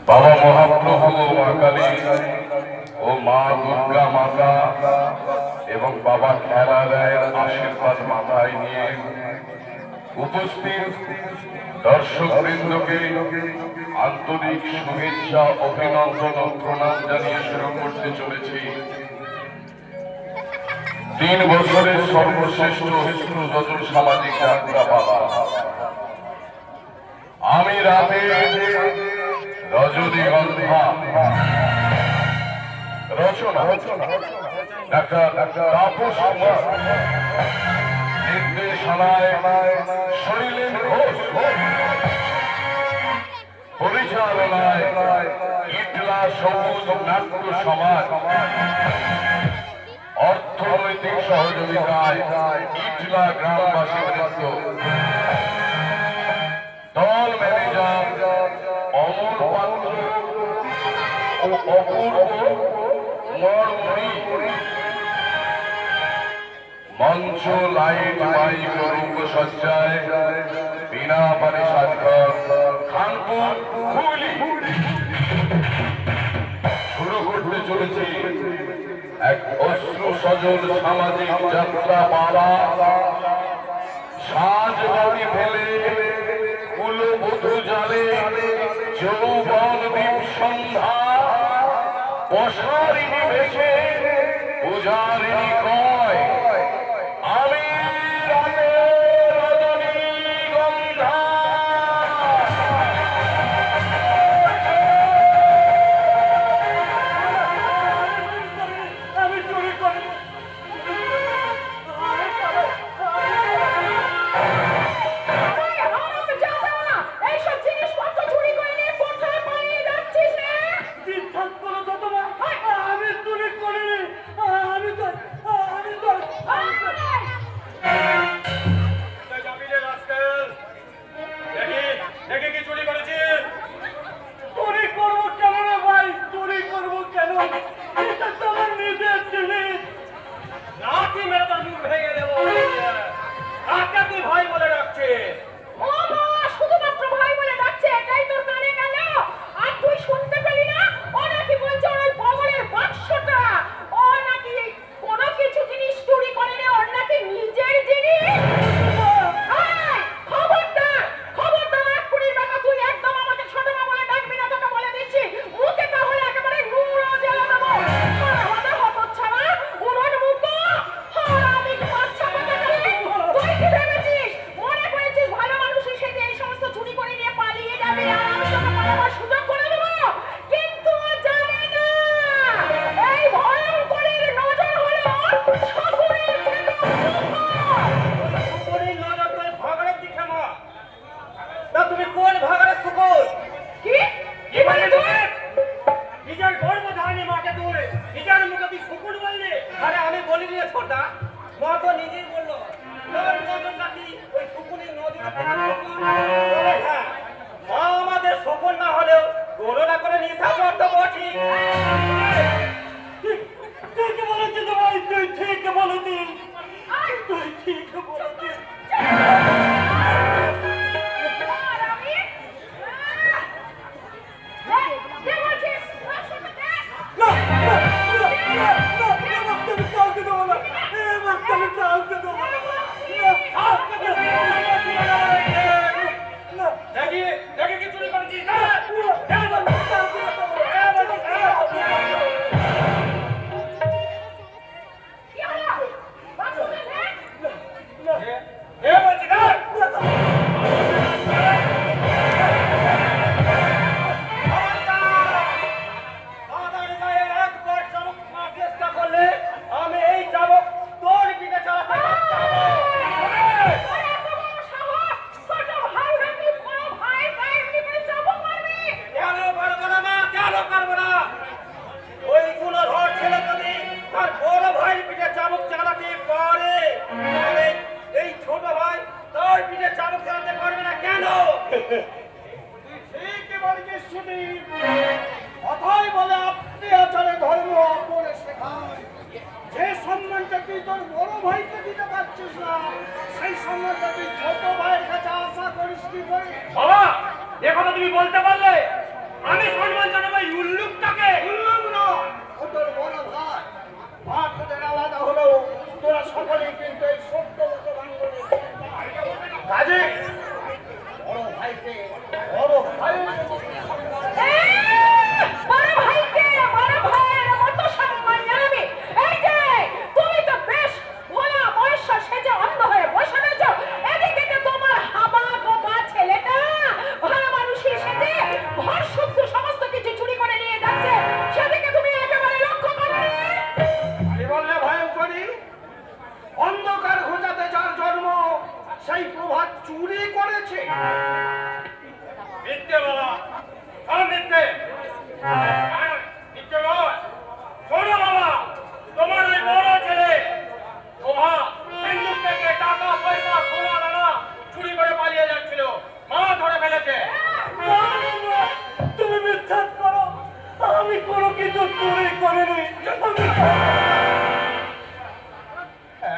বাবা মহাপ্রভু ও মা কালী ও মা দুর্গা মাতা এবং বাবা খেলা রায়ের আশীর্বাদ মাথায় নিয়ে উপস্থিত দর্শক বৃন্দকে আন্তরিক শুভেচ্ছা, অভিনন্দন ও প্রণাম জানিয়ে শুরু করতে চলেছি 3 বছরের সর্বশ্রেষ্ঠ হিন্দু সামাজিক যাত্রা পালা। আমি রাতে রজনীগন্ধা রচনা ডাক্তার তাপস কুমার, নির্দেশনায় শৈলেন ঘোষ, পরিচালনায় ইটলা সবুজ নাট্য সমাজ, অর্থনৈতিক সহযোগিতায় ইটলা গ্রামবাসী বৃন্দ, দল ম্যানেজার অমর পাত্র ও অপূর্ব মরমণি, মঞ্চ লাইট মাইক রূপসজ্জায় বিনা পানি সাজঘর খানপুর হুগলি। শুরু করতে চলেছি এক অশ্রু সজল সামাজিক যাত্রা পালা। সাজবাতি ফেলে কুলবধূ জালে যৌবন দ্বীপ সন্ধ্যা, পশারিণী বেশে পূজারিণী কয় আমি রজনীগন্ধা। কথাই বলে আপনি আচারে ধর্ম অপরে শেখায়। যে সম্মানটা তুই তোর বড় ভাইকে দিতে পারছিস না, সেই সম্মানটা তুই ছোট ভাইয়ের কাছে আশা করিস কি করে? বাবা, এ কথা তুমি বলতে পারলে আমি সম্মান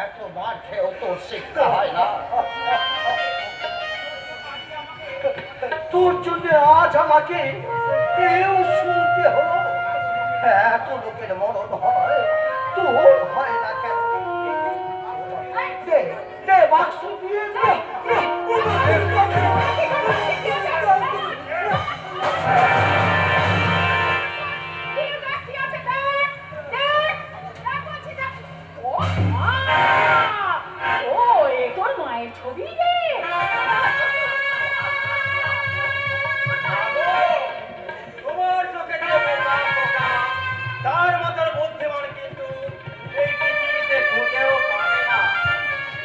এতবার খেয়েও তোর শিক্ষা হয় না। তোর জন্য আজ আমাকে এও শুনতে হলো। এত লোকের মরণ হয়, তোর হয় না কেন? দে দে বাক্স দিয়ে দে। মায়ের ছবি রে। তোমার চোখে যে বোকা বোকা, তার মতন বুদ্ধিমান কিন্তু এই পৃথিবীতে খুঁজেও পাবে না।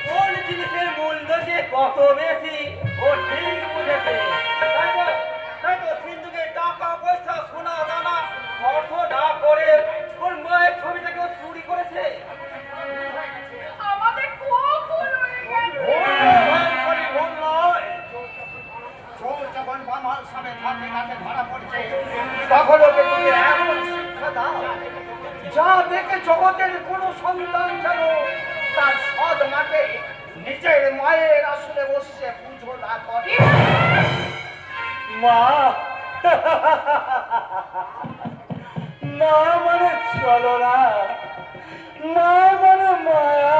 কোন জিনিসের মূল্য যে কত বেশি ও ঠিক বুঝেছে। তাই তো সিন্ধুকে টাকা পয়সা সোনা দানা অর্থ না করে ওর মায়ের ছবিটাকে ও চুরি করেছে। আমাদের খুব ভুল হয়ে গেছে। ভুল নয়। চোর যখন বামাল সামনে থাকে তাকে ধরা পড়ছে, তখন ওকে তুমি এমন শিক্ষা দাও যা দেখে জগতের কোনো সন্তান যেন তার সৎ মাকে নিজের মায়ের আসলে বসে পুজো না করে। মা মা মানে চলো না, মা মানে মায়া।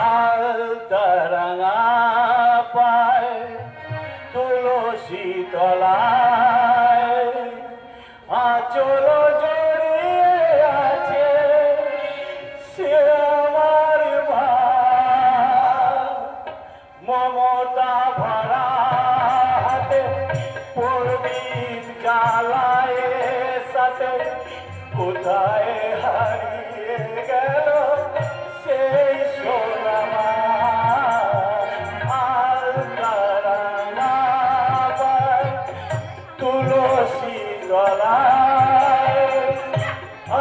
আলতারাঙা পায় তুলসী তলায় আচল জড়িয়ে আছে সে আমার মা। মমতা ভরা হাতে পরবীন জ্বালায় সাথে কোথায় হারিয়ে গেল সেই সোনা মা। আলতারাঙা পায় তুলসী তলায়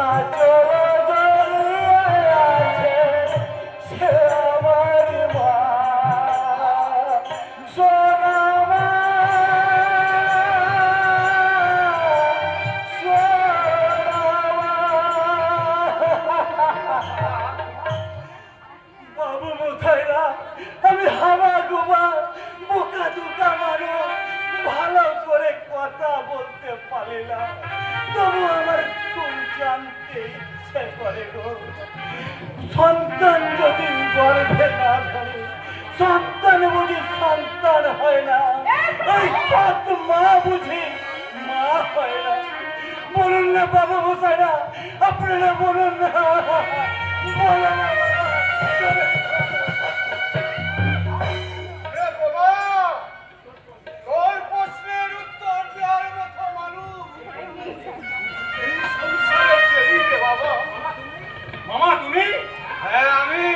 আচল জড়িয়ে আছে সে আমার মা। সোনা মা, সোনা মা। বাবু মোথাইরা, আমি হাওয়া গোবা বোকা দুকা মানুষ, ভালো করে কথা বলতে পারি না, তবু আমার খুব জানতে ইচ্ছে করে গো। সন্তান যদি গর্ভে না ধরে, সন্তান বুঝি সন্তান হয় না, এই সৎ মা বুঝি মা হয় না। বলুন না বাবু মশাইরা, আপনারা বলুন না, বলো না। তোর প্রশ্নের উত্তর দেওয়ার মতো মানুষ এই সংসারে কেউই নেই বাবা। মামা তুমি? হ্যাঁ আমি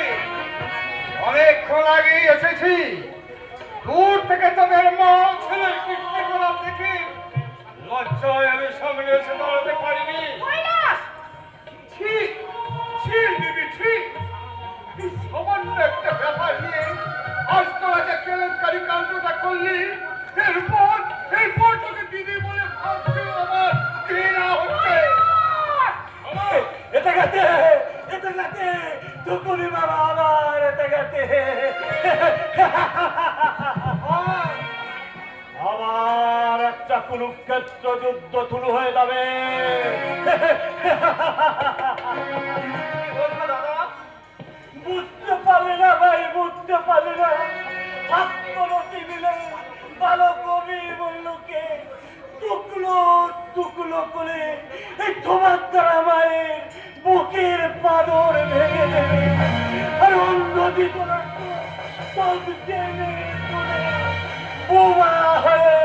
অনেকক্ষণ আগেই এসেছি। দূর থেকে তোদের মা ছেলের কীর্তিকলাপ দেখে লজ্জায় আমি সামনে এসে দাঁড়াতে পারিনি। ঠিক ঠিক দিদি ঠিক। এই সামান্য একটা ব্যাপার নিয়ে আজ তোরা যে কেলেঙ্কারি কাণ্ডটা করলি, এরপর তোকে দিদি বলে ভাবতেও আমার ঘৃণা হচ্ছে। এতে গেছে টুকুরি বাবা আমার এতে গেছে। আবার একটা কুরুক্ষেত্র যুদ্ধ শুরু হয়ে যাবে। বুঝতে পারলে না ভাই, বুঝতে পারলে না। ভাগ্যবতী মিলে ভালো কবি বললুকে টুকলো টুকলো করে এই তোমার দ্বারা মায়ের বুকের পাদর ভেঙে দেবে, আর অন্যদিকে সব টেনে বোমা হয়ে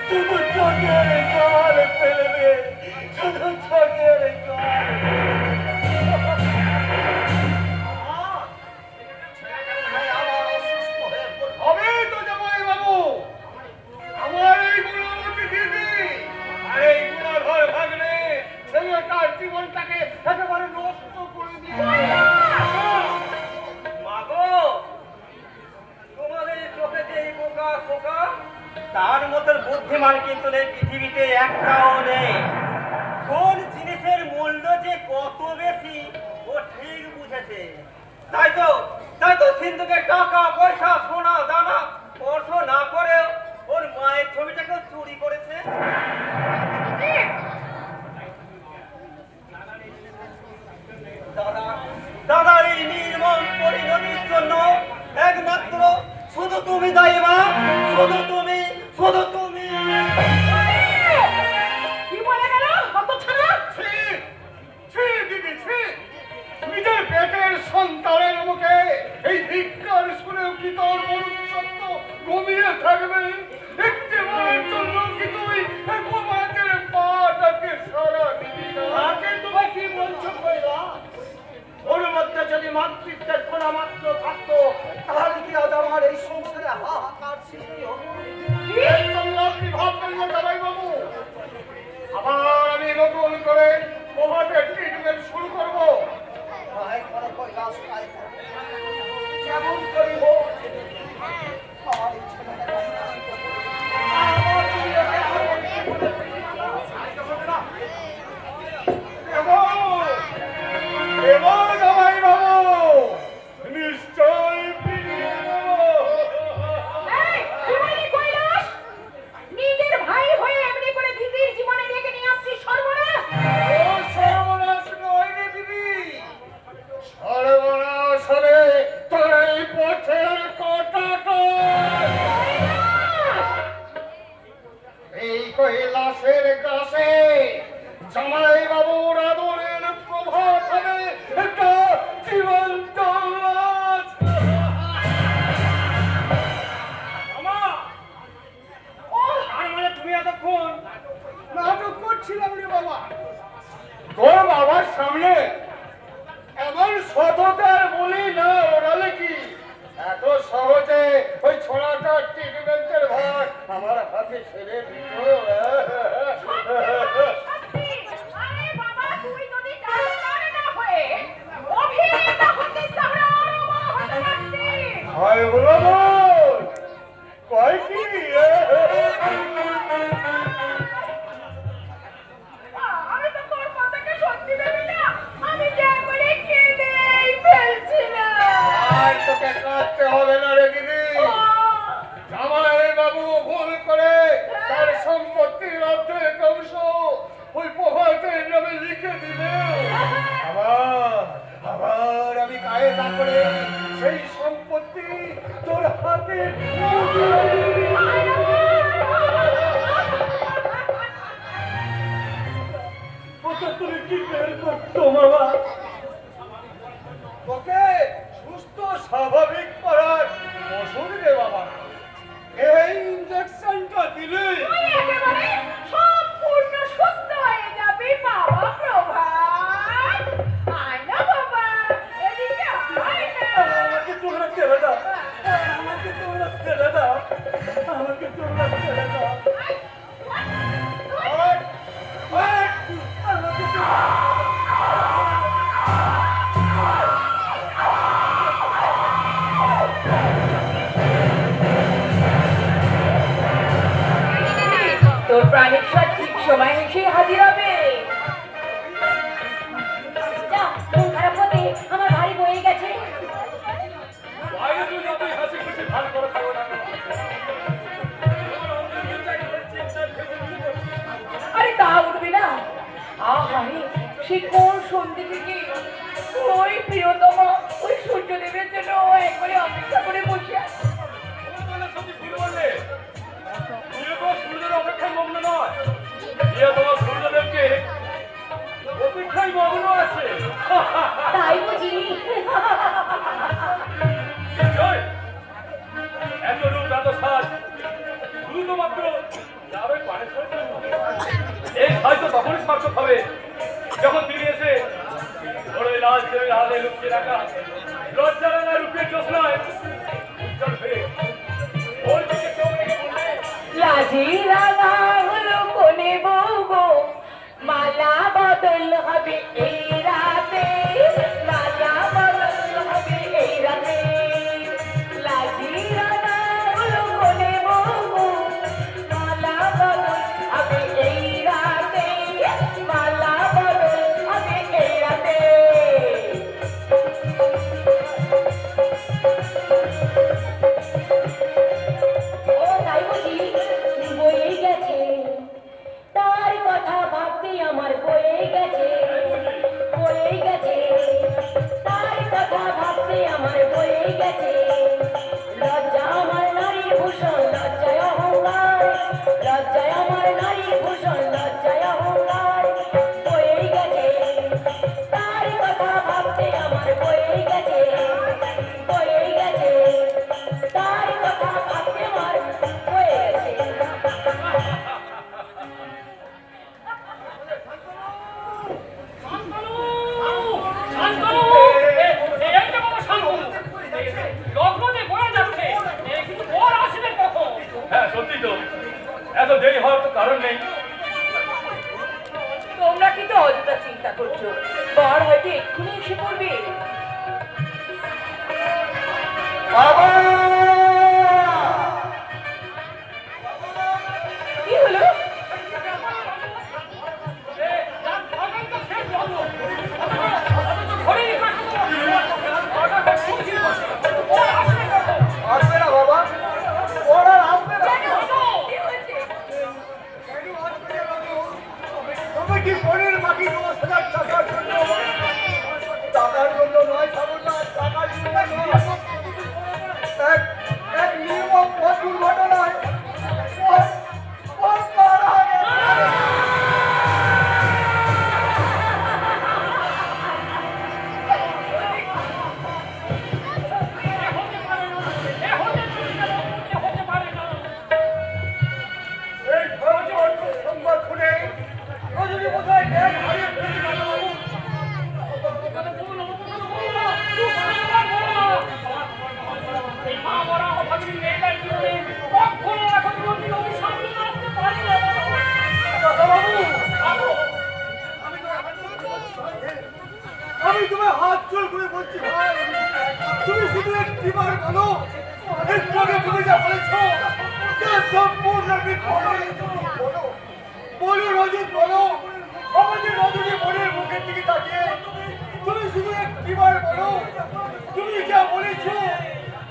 শুধু চোখের জল ফেলবে, শুধু চোখের জল। জীবনটাকে একেবারে নষ্ট করে দিয়ে মাগো, তোমাদের চোখে যে এই বোকা খোকা, তার মতন বুদ্ধিমান কিন্তু এই পৃথিবীতে একটাও নেই। কোন জিনিসের মূল্য যে কত বেশি ও ঠিক বুঝেছে। তাই তো সিন্ধুকে টাকা পয়সা সোনা দানা স্পর্শ না করে ওর মায়ের ছবিটাকে চুরি করেছে। দাদার এই নির্মম পরিণতির জন্য একমাত্র শুধু তুমি দায়ী মা, শুধু তুমি। কি বলে গেল কত ছাড়া? নিজের পেটের সন্তানের মুখে এই ভিক্ষার শুনেও কি তোর মনুষ্যত্ব ঘুমিয়ে থাকবে? একটি বারের জন্য কি তুই গোমাতের পাটাকে সারা দিবি না? আগে তুমি কি বলছো কইলা? ওর মধ্যে যদি মাতৃত্বের কোন মাত্র থাকতো তাহলে কি আজ আমার এই সংসারে হাহাকার সৃষ্টি হতো? এই জন্য আপনি ভাববেন না জামাই বাবু, আবার আমি নতুন করে গোমাতের ট্রিটমেন্ট শুরু করবো। যেমন করি হোক আমার এই ছেলেটাকে আমার এবার জামাই বাবু নিশ্চয় ফিরিয়ে দেবো। এই, কি বলি কৈলাস? নিজের ভাই হয়ে এমনি করে দিদির জীবনে রেখে নিয়ে আসছিস সর্বনাশ। ও সর্বনাশ নয় রে দিদি, সর্বনাশ হবে তোর এই পথের কাঁটাটা। এই কৈলাসের কাছে জামাই বাবুর আদরের প্রভাত হবে একটা জীবন্ত লাশ। তার মানে তুমি এতক্ষণ নাটক করছিলাম রে বাবা, তোর বাবার সামনে এমন সততার বলি না ওরালে কি এত সহজে ওই ছোড়াটা ট্রিটমেন্টের ভার আমার হাতে ছেড়ে দিত? সত্যি, আরে বাবা তুই যদি ডাক্তার না হয়ে অভিনেতা হতিস তাহলে আরো বড় হতে পারতিস। হয় বলো বল, কয় কি? আমি তো তোর কথাকে সত্যি ভেবে না, আমি যে একবারে কেঁদেই ফেলছিলাম। আর তোকে কাঁদতে হবে না রে দিদি, জামাই বাবু ভুল করে তার সম্পত্তির অর্ধেক অংশ ওই প্রভাতের নামে লিখে দিলে আবার আমি কায়দা করে সেই সম্পত্তি তোর হাতে তুলে দিবি। ওটা তুমি কি বের করছো বাবা? তোকে সুস্থ স্বাভাবিক করার ওষুধ রে বাবা, এই ইঞ্জেকশনটা দিলে তুই একেবারে সম্পূর্ণ সুস্থ হয়ে যাবি বাবা প্রভাত। আয় না বাবা, এদিকে আয় না। আমাকে তোমরা ছেড়ে দাও, আমাকে তোমরা ছেড়ে দাও, আমাকে তোমরা ছেড়ে দাও, আমাকে তোর প্রাণেশ্বর ঠিক সময় এসে হাজির হবে। যা, মন খারাপ হতে আমার ভারী বয়ে গেছে। বাইরে তুই যতই হাসি খুশি ভালো করে থাকো না কেন? আরে তা উঠবে না। আহারে সে কোন সন্ধে থেকে ওই প্রিয়তম ওই সূর্যদেবের জন্য ও একবারে অপেক্ষা করে বসে আছে। অপেক্ষায় মগ্ন নয়, তোমার সূর্যদেবকে অপেক্ষায় মগ্ন আছে। তাই বুঝি? এত রূপ এত সাজ শুধুমাত্র এই হয়তো তখনই সার্থক হবে যখন তিনি এসে বড়ই লাল ছেলের হাতে লুকিয়ে রাখা লজ্জা রাঙা রূপের জোৎস্নায় উজ্জ্বল হয়ে ওর দিকে চোখ রেখে বললে, লাজি রাঙা হলো কোনে বউ গো, মালা বদল হবে এই রাতে, মালা বদল হবে এই রাতে। লাজি রাঙা হলো কোনে বউ গো, মালা বদল হবে এই রাতে, মালা হওয়ার তো কারণ নেই। তোমরা কিন্তু অযথা চিন্তা করছো, বর হয়তো এক্ষুনি এসে পড়বে। বাবা কি হলো? আসবে না বাবা, ওরা আসবে না। কি হয়েছে? কেন আসবে না বাবু? তুমি কি বোনের বাকি 10,000 টাকার জন্য, টাকার জন্য নয় ঠাকুরদা, টাকার জন্য নয়। এক নির্মম পথ দুর্ঘটনায় ওর মারা গেছে। এই ধর্মীয় সংবাদ শুনে রজনী বোধহয় জ্ঞান হারিয়ে ফেলেছে বাবু। আমি তোমায় হাত জোর করে বলছি ভাই, তুমি শুধু একটিবার বলো, একটু আগে তুমি যা বলেছো তা সম্পূর্ণ মিথ্যা। বলো বলো রজত, বলো আমাদের রজনী বোনের মুখের দিকে তাকিয়ে তুমি শুধু একটিবার বলো, তুমি যা বলেছো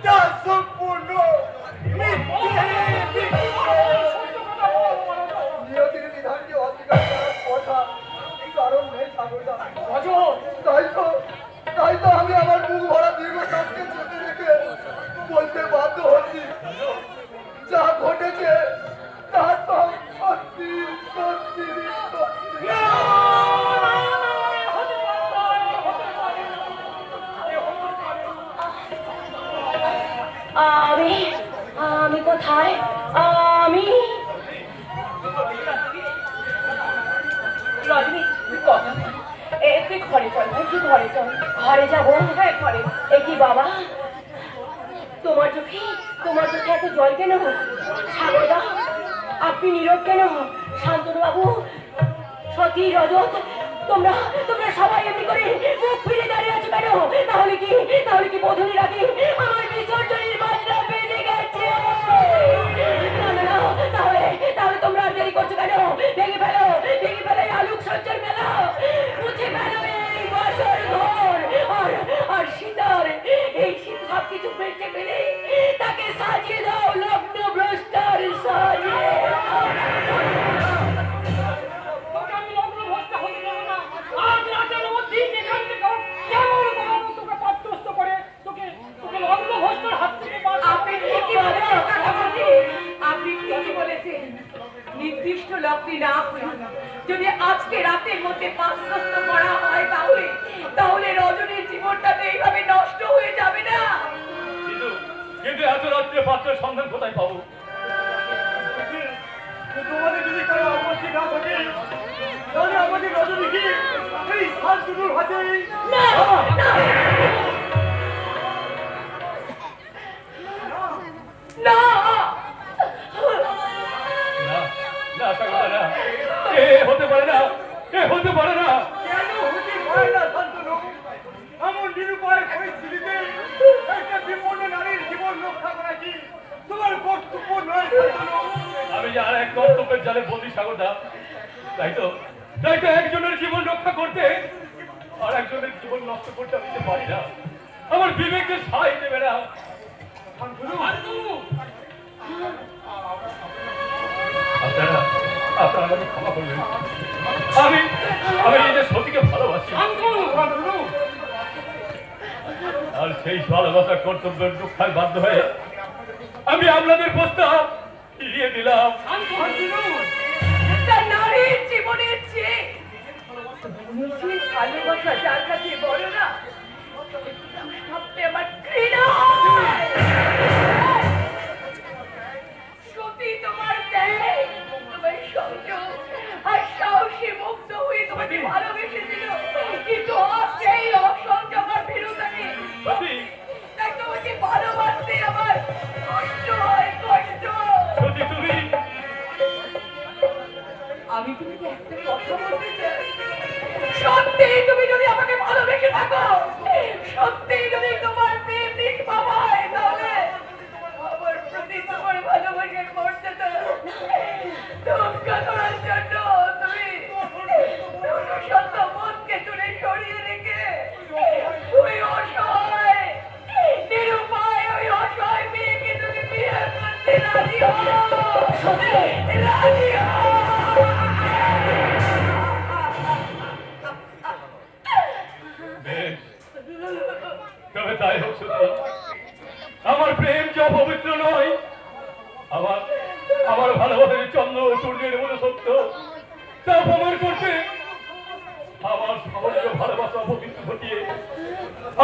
তা সম্পূর্ণ মিথ্যে। নিয়তির বিধানকে অস্বীকার করার কথা কারণ নেই ঠাকুরদা। তাই তো আমি আমার মুখ ভরা দীর্ঘশ্বাসকে চেপে রেখে বলতে বাধ্য হচ্ছি, যা ঘটেছে তা সব সত্যি সত্যি সত্যি। আমি কোথায়? আমি রজনী, কথা বল। তুই ঘরে চল ভাই, তুই ঘরে চল। ঘরে যাবো? হ্যাঁ ঘরে। কি বাবা, তোমার চোখে এত জল কেন? সাগরদা, আপনি নীরব কেন? শান্তনু বাবু, সতী, রজত, তোমরা সবাই এমনি করে মুখ ফিরে দাঁড়িয়ে আছো কেন? তাহলে কি বধূর আগে আমার বিসর্জনের বাজনা বেজে গেছে? না, তাহলে তোমরা আর দেরি করছো কেন? ভেঙে ফেলো এই আলোক সজ্জার মেলা, মুছে ফেলো এই বাসর ঘর, আর সীতার এই শীত সব কিছু বেঁচে ফেলে তাকে সাজিয়ে দাও লগ্ন ভ্রষ্টার সাজিয়ে। আপনি ঠিকই বলেছেন, নির্দিষ্ট লগ্নে না হয়ে যদি আজকে রাতের মধ্যে পাঁচগ্রস্ত করা হয় তাহলে রজনীর জীবনটা তো এইভাবে নষ্ট হয়ে যাবে না। কিন্তু এত রাত্রে পাত্রের সন্ধান কোথায় পাবো? তোমাদের যদি কারো আপত্তি না থাকে তাহলে আমাদের রজনীকে এই শান্তনুর হাতে না, না, হতে পারে না। কেন হতে পারে না শান্তনু? এমন নিরুপায় পরিস্থিতিতে একটা বিপন্ন নারীর জীবন রক্ষা করা কি তোমার কর্তব্য নয় শান্তনু? আমি যে আর এক কর্তব্যের জালে বন্দি সাগরদা, তাই তো একজনের জীবন রক্ষা করতে আর একজনের জীবন নষ্ট করতে আমি তো পারি না। আমার বিবেককে সাই দেবে না। আপনারা আমাকে ক্ষমা করবেন। আমি নিজের সতীকে ভালোবাসি, আর সেই ভালোবাসার কর্তব্যের রক্ষায় বাধ্য হয়ে আমি আপনাদের প্রস্তাব ফিরিয়ে দিলাম। নারীর জীবনের চেয়ে নিজের ভালোবাসা যার কাছে বড় না, সবচেয়ে আমার ঘৃণা হয়। সত্যি তোমার দেয়, তোমার সংযোগ আর সাহসী মুক্ত হয়ে তোমাকে ভালোবেসেছিল, কিন্তু সেই অসংযোগ আর বিরোধী তাই তোমাকে ভালোবাসতে আমার কষ্ট হয়, কষ্ট। সত্যি তুমি আমি তোমাকে একটা কথা বলতে চাই। সত্যি তুমি যদি আমাকে ভালোবেসে থাকো, সত্যি যদি তোমার প্রেম নিষ্পা হয়, তাহলে আমার প্রতি তোমার ভালোবাসার মর্যাদা রক্ষা করার জন্য তুমি সত্য মনকে দূরে সরিয়ে রেখে ওই অসহায় নিরুপায় ওই অসহায় মেয়েকে তুমি বিয়ে করতে রাজি হও। রাজি হও। তবে তাই হোক সত্যি, আমার প্রেম যা পবিত্র নয়, আমার আমার ভালোবাসার চন্দ্র ও সূর্যের মতো সত্য, তা প্রমাণ করতে আমার সমস্ত ভালোবাসা পবিত্র ঘটিয়ে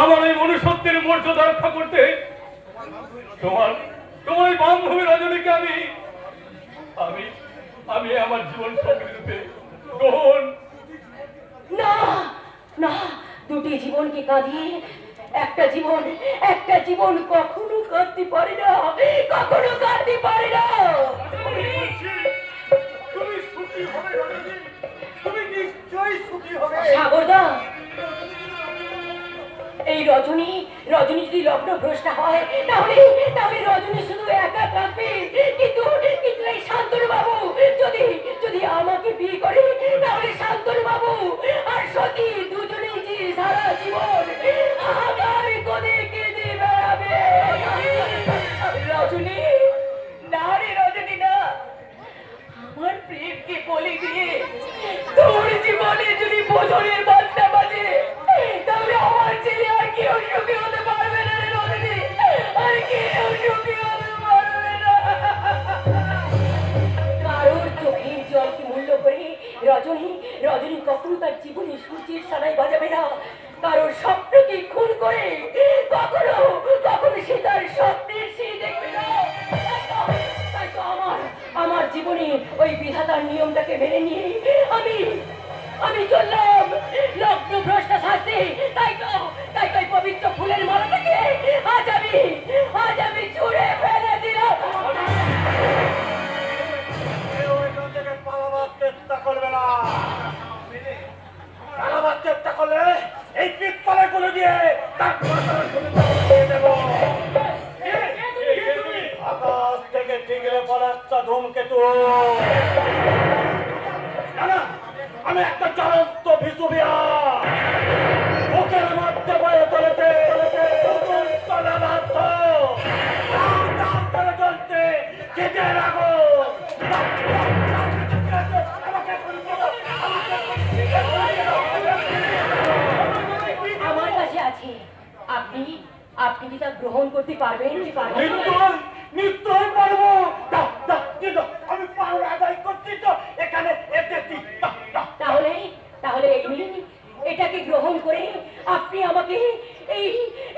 আমার এই মনুষ্যত্বের মর্যাদা রক্ষা করতে তোমার তোমার বান্ধবী রজনীকে আমি আমি আমি আমার জীবন সঙ্গী রূপে গ্রহণ। না না, দুটি জীবনকে কাঁদিয়ে একটা জীবন কখনো কাঁদতে পারে না, কখনো কাঁদতে পারে না। তুমি সুখী হবে রজনী, তুমি নিশ্চয়ই সুখী হবে। সাগরদা, এই রজনী যদি লগ্ন ভ্রষ্টা হয়, তাহলে রজনী শুধু একা কাঁদবে। কিন্তু এই শান্তনু বাবু যদি আমাকে বিয়ে করে, তাহলে শান্তনু বাবু আর সতী দুজনেই যে সারা জীবন হাহাকার করে কেঁদে বেড়াবে। রজনী না রে, রজনী না, আমার প্রেমকে বলি দিয়ে তোর জীবনে যদি বোঝনের বাচ্চা বাজে, তাহলে আমার ছেলে আর কেউ সুখী হতে পারবে না রে রজনী, আর কেউ সুখী হতে পারবে না। কারোর চোখের জলকে মূল্য করে রজনী কখনো তার জীবনে সূর্যের সানাই বাজাবে না। কারোর স্বপ্নকে খুন করে কখনো সে তার স্বপ্নের সেই দেখবে না। তাই তো আমার জীবনে ওই বিধাতার নিয়মটাকে মেনে নিয়ে আমি চললাম লগ্ন ভ্রষ্টা শাস্তি। তাই তো পবিত্র ফুলের মালাটাকে আজ আমি ছুঁড়ে ফেলে দিলাম। কেউ এখান থেকে পালাবার চেষ্টা করবে না। পালাবার চেষ্টা করলে এই পিস্তলে গুলো দিয়ে তার মাথার খুলে দিয়ে দেবো। আকাশ থেকে ঠিকরে পড়া একটা ধূমকেতু। না না, আমি একটা জ্বলন্ত ভিসুভিয়া, বুকের মধ্যে বয়ে চলেছে চলতে কেটে রাখো। আমার কাছে আছে, আপনি কি তা গ্রহণ করতে পারবেন? নিশ্চয় পারবো। আমি পাওনা আদায় করছি তো এখানে এসেছি। তাহলে এটাকে গ্রহণ করে আপনি আমাকে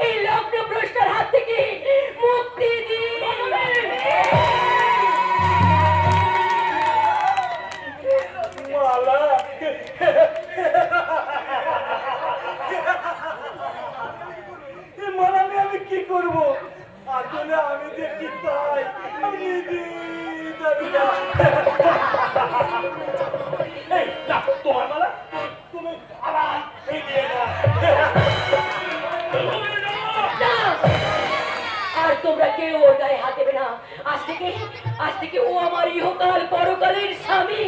এই লগ্ন ভ্রষ্টার হাত থেকে মুক্তি দিন। মালা, মালা নিয়ে আমি কি করবো? আসলে আমি যে কি চাই আমি জানি না। এই না, তোমার মালা তুমি আবার ফিরিয়ে দাও। আর তোমরা কেউ ওর গায়ে হাত দেবে না। আজ থেকে ও আমার ইহকাল পরকালের স্বামী।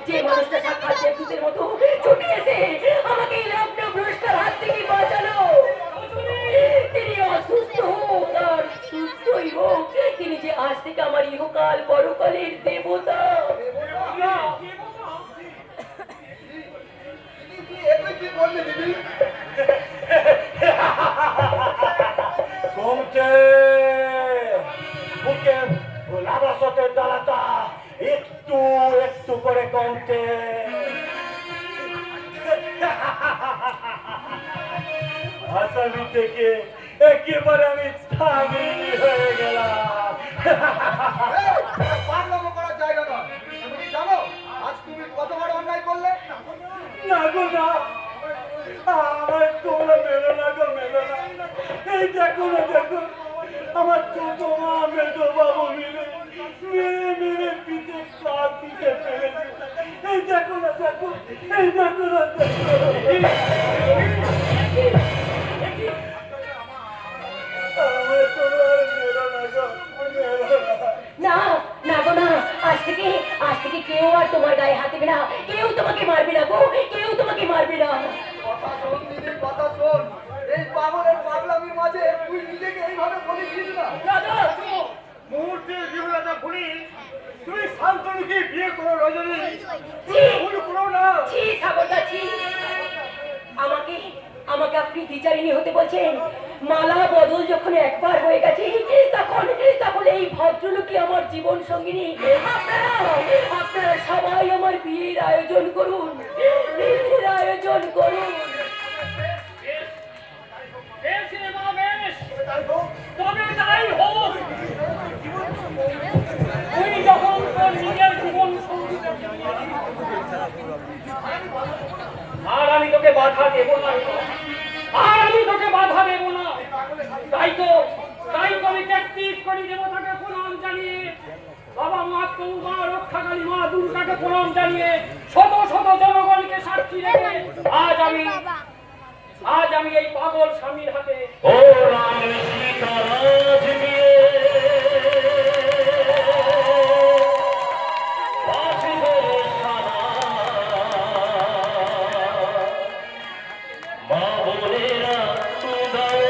যে মানুষটা সাক্ষাৎ দেবদূতের মতো ছুটে এসে আমাকে এই লগ্ন ভ্রষ্টার হাত থেকে বাঁচালো, তিনি অসুস্থ হোক আর সুস্থই হোক, তিনি যে আজ থেকে আমার ইহকাল পরকালের দেবতা। কি বললি দিদি? কমছে বুকে লাবাসতের দালাটা একটু করে কমছে। আসামি থেকে একেবারে আমি স্বামী হয়ে গেলাম। পাগলামো করার জায়গা না। তুমি জানো আজ তুমি কত বড় অন্যায় করলে? না গো না, আমার তোমরা মেলো না গো, মেলো না। এই দেখো না, দেখো আমার ছোট মা মেজো বাবু মিলে মেরে মেরে এই দেখো না, আমার কোনো আর মেরো না গো, মেরো না। না না গো না, আজ থেকে কেউ আর তোমার গায়ে হাত দেবে না, কেউ তোমাকে মারবে না গো, কেউ তোমাকে মারবে না। কথা শোন দিদি, কথা শোন। এই পাগলের পাগলামির মাঝে তুই নিজেকে এইভাবে বলে দিস না। দাদা, মুহূর্তের বিহ্বলতা ভুলি তুমি শান্তনুকে বিয়ে করো রজনী, ছি, ভুল করো না। ছি সাগরদা, ছি। আমাকে আপনি দ্বিচারিণী হতে বলছেন? মালা বদল যখন একবার হয়ে গেছে তখন এই ভদ্রলোকই আমার জীবন সঙ্গিনী। আপনারা সবাই আমার বিয়ের আয়োজন করুন, বিয়ের আয়োজন করুন। তবে তাই হোক, তুই যখন তোর নিজের জীবন সঙ্গীকে আর আমি তোকে বাধা দেব না, আর আমি তোকে বাধা দেব না। তাই তো আমি 33 কোটি দেবতাকে প্রণাম জানিয়ে, বাবা মা গৌমা রক্ষাকালী মা দুর্গাকে প্রণাম জানিয়ে, শত শত জনগণকে সাক্ষী রেখে আজ আমি এই পাগল স্বামীর হাতে ও রাম সীতারাজ নিয়ে বাঁচবে সারা। মা বোনেরা তুদাও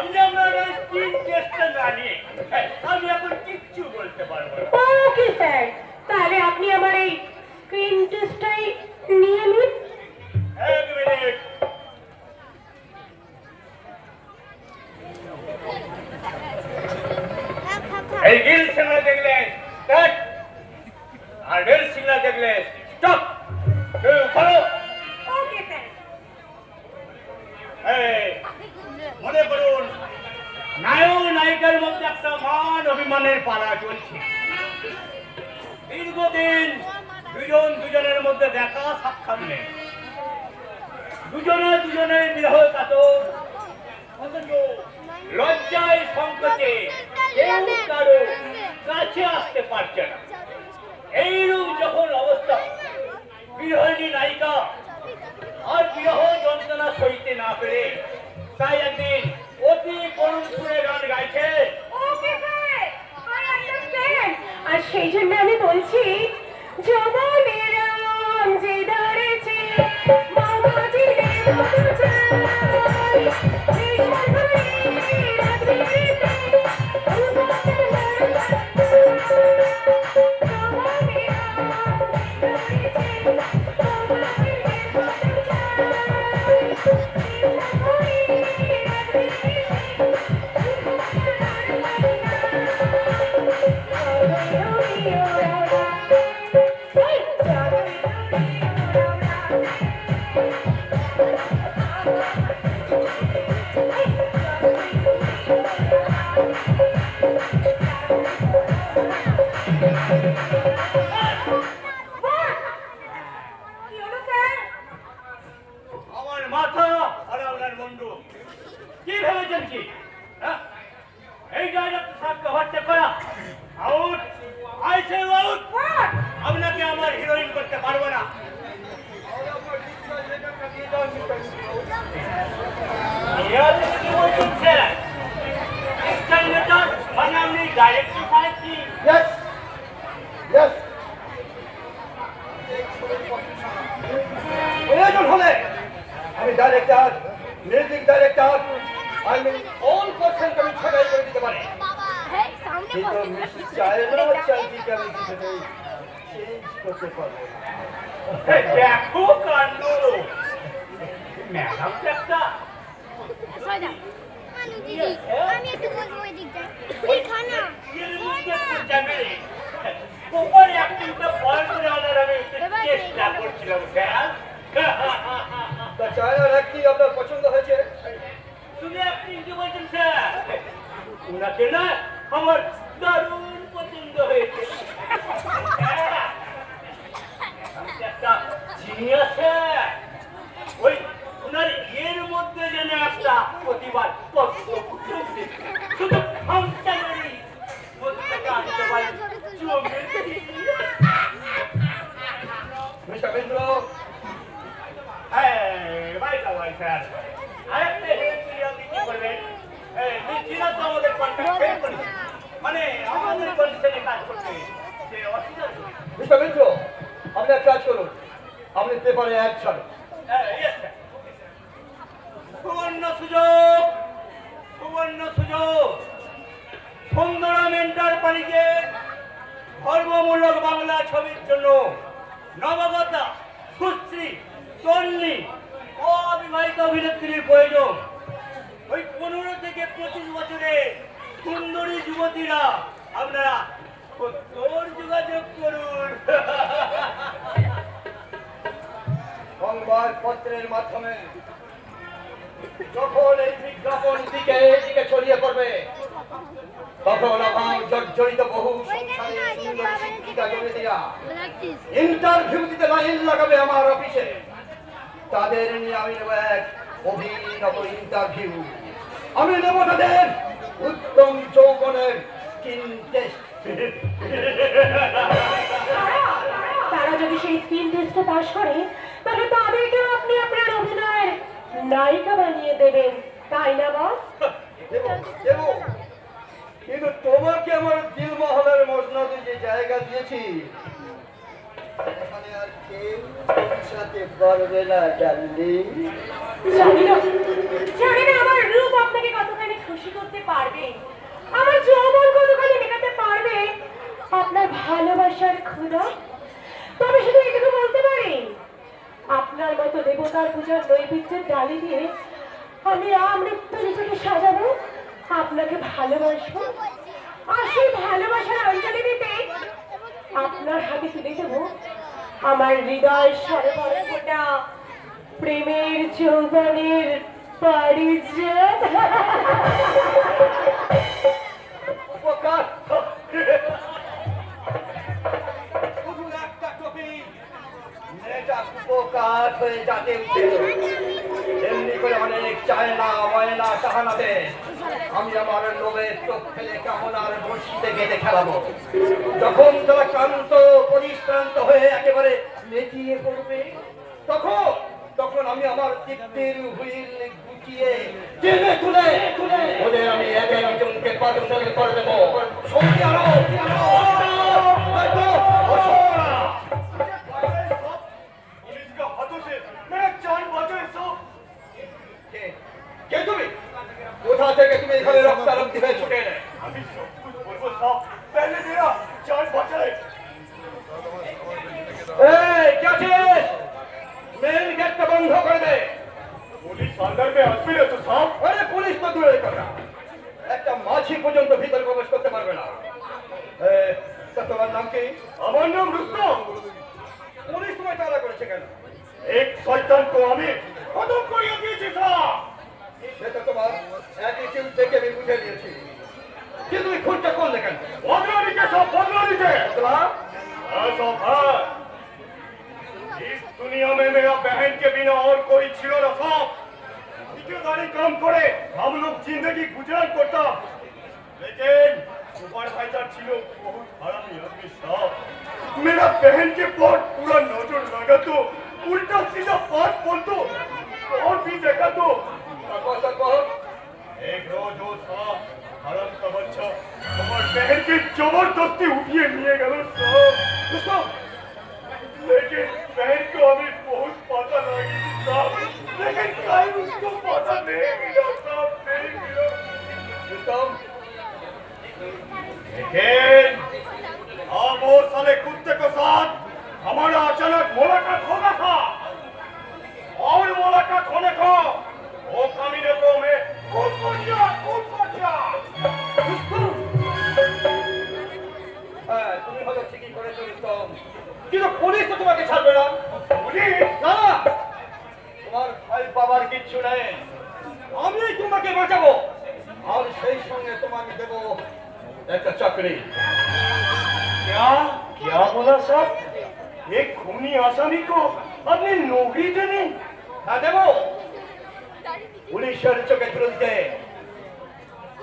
আপনি আপনার স্ক্রিন টেস্টটা না নিয়ে আমি এখন কিচ্ছু বলতে পারবো না। ওকে স্যার, তাহলে আপনি আমার এই স্ক্রিন টেস্টটাই নিয়ে নিন। এক মিনিট। এই গিল সিগন্যাল দেখলে কাট, আর রেল সিগন্যাল দেখলে স্টপ। করো। Okay sir. এই, মনে করুন নায়ক নায়িকার মধ্যে একটা মান অভিমানের পালা চলছে। দীর্ঘদিন দুজন দুজনের মধ্যে দেখা সাক্ষাৎ নেই, দুজনে দুজনের বিরহ কাতর, অথচ লজ্জায় সংকটে কেউ কারো কাছে আসতে পারছে না। এইরূপ যখন অবস্থা, বিরহিণী নায়িকা আর বিরহ যন্ত্রণা সইতে না পেরে তাই একদিন অতি করুণ সুরে গান গাইছে। Okay sir, I understand. আর সেই জন্য আমি বলছি, জবানের রাম যে ধরেছে বাবাজি দেব চাই, এই সর্বরে রাত্রিতে জবানের রাম ধরেছে বাবাজি আমার মাথা আর আপনার মুন্ডু কি ভেবেছেন কি? হ্যাঁ? এই ডাইরেক্ট সাথে হত্যা করা আউট, আই সে আউট। আপনাকে আমার হিরোইন করতে পারবো না। ইয়ার কি বলছেন স্যার? এক্সটাইলেটর মানে আপনি ডাইরেক্ট সাথে Yes. Yes. প্রয়োজন হলে আমি ডাইরেক্টর, মিউজিক ডাইরেক্টর, আমি অল পার্সেন্ট আমি ছাড়াই করে দিতে পারি। কিন্তু মিস চাইনা চাইদিকে আমি কিছুতেই চেঞ্জ করতে পারবো না। দেখো কাণ্ড, ম্যাডাম একটা আমি একটু বলবো ওই দিকটা এই খানা এর মধ্যে যাবে ওপর একটা বল করে আনার আমি চেষ্টা করছিলাম স্যার। তা চায়নার অ্যাক্টিং আপনার পছন্দ হয়েছে? শুনে আপনি কি বলছেন স্যার? ওনাকে না আমার দারুণ পছন্দ হয়েছে। হ্যাঁ, আমি তো একটা জিনিয়াস স্যার। ওই ওনার এর মধ্যে যেন একটা প্রতিবাদ শুধু ফাংশনারি মধ্যে আনতে পারি মিস্টার মিন্দ্র, ভাই স্যার আরেকটা হেল্প আপনি কি করবেন? জিনা তো আমাদের কন্ট্রাক্ট ফেল করেছে, মানে আমাদের কন্ডিশনে কাজ করতে যে অসুবিধা হচ্ছে। মিস্টার মিন্দ্র, আপনি এক কাজ করুন, আপনি পেপারে অ্যাড ছাড়ুন। Yes sir. সুবর্ণ সুযোগ, সুবর্ণ সুযোগ। সুন্দরম এন্টারপ্রাইজের ধর্মমূলক বাংলা ছবির জন্য নবাগতা, সুশ্রী, তন্নি, অবিবাহিত অভিনেত্রীর প্রয়োজন। ওই 15 থেকে 25 বছরে সুন্দরী যুবতীরা আপনারা যোগাযোগ করুন। সংবাদপত্রের মাধ্যমে যখন এই বিজ্ঞাপন দিকে দিকে ছড়িয়ে পড়বে, তখন অভাব জর্জরিত বহু সংসারে সুন্দর শিক্ষিকা যুবতীরা ইন্টারভিউ দিতে লাইন লাগাবে আমার অফিসে। তাদের নিয়ে আমি নেব এক অভিনব ইন্টারভিউ। আমি নেব তাদের উত্তম যৌবনের স্কিন টেস্ট। তারা যদি সেই স্কিন টেস্টে পাস করে, তাহলে তাদেরকেও আপনি আপনার অভিনয়ের নায়িকা বানিয়ে দেবেন, তাই না বস? দেব, কিন্তু তোমাকে আমার দিল মহলের মসনদে যে জায়গা দিয়েছি, এখানে আর কেউ পৌঁছাতে পারবে না, ডার্লিং। জানি না, জানি না আমার রূপ আপনাকে কতখানি খুশি খুশি করতে পারবে, আমার যৌবন কতখানি মেটাতে পারবে আপনার ভালোবাসার ক্ষুধা? তবে শুধু এটুকু বলতে পারি, আপনার মতো দেবতার পূজার নৈবেদ্যের ডালি দিয়ে আমি আমৃত্যু নিজেকে সাজাবো, আপনাকে ভালোবাসবো, আর সেই ভালোবাসার অঞ্জলি দিতে আপনার হাতে তুলে দেবো আমার হৃদয় সরোবরে ফোটা প্রেমের যৌবনের পারিজাত। উপকার শুধু একটা টপি, মেয়েটা উপকার হয়ে যাতে উঠেছিল। এমনি করে অনেক চায়না ময়না সাহানাতে আমি আমার লোভের চোখ ফেলে কামনার বর্ষিতে গেঁথে খেলাবো। যখন তারা ক্লান্ত পরিশ্রান্ত হয়ে একেবারে নেতিয়ে পড়বে, তখন তখন আমি আমার চিত্তের হুইল গুটিয়ে টেনে তুলে ওদের আমি এক একজনকে পার্সেল করে দেবো সৌদি আরব। কে তুমি? কোথা থেকে তুমি এখানে রক্তারক্তি হয়ে ছুটে এলে? আমি সব कुछ बोलबो साहब, पहले मेरा जान बचाए। এই কে আছিস? মেন গেটটা বন্ধ করে দে। पुलिस अंदर में हॉस्पिटल है तो साहब। আরে পুলিশ তো দূরের কথা, একটা মাছি পর্যন্ত ভিতরে প্রবেশ করতে পারবে না। তা তোমার নাম কি? আমার নাম রুস্তম। পুলিশ তোমায় তাড়া করেছে কেন? एक शैतान को আমি খতম করিয়ে দিয়েছি সাহেব। সেটা তোমার অ্যাটিটিউড দেখে আমি বুঝে নিয়েছি। কিন্তু তুমি খুনটা করলে কেন? बदला लीजिए साहब, बदला लीजिए। বদলা? हाँ साहब, हाँ। इस दुनिया में मेरा बहन के बिना और कोई छिलो ना साहब। ठेकेदारी काम करे हम लोग जिंदगी गुजरान करता, लेकिन सुपरवाइजर छिलो बहुत हरामी आदमी साहब। मेरा बहन के पर पूरा नजर लगा तो उल्टा सीधा बात बोल दो और भी देखा तो কথা কহ। एक रोज वो साहब हराम का बच्चा हमारे बहन की जबरदस्ती उठिए लिए गए साहब। রুস্তম, लेकिन बहन को अभी बहुत पता लगी थी साहब, लेकिन कहीं उसको पता नहीं मिला साहब, नहीं मिला। রুস্তম, लेकिन अब वो साले कुत्ते के साथ हमारा अचानक मुलाकात होगा था, और मुलाकात होने को वो कमीने को मैं खूब बढ़िया। হ্যাঁ তুমি হয়তো ঠিকই করেছো রুস্তম, কিন্তু পুলিশ তো তোমাকে ছাড়বে না। पुलिस না, তোমার ভাই বাবার কিচ্ছু নেই, আমি তোমাকে বাঁচাবো, আর সেই সঙ্গে তোমাকে দেবো একটা চাকরি। क्या क्या बोला साहब? एक खूनी आसामी को अपनी नौकरी देने? হ্যাঁ দেবো, পুলিশের চোখে তুলতে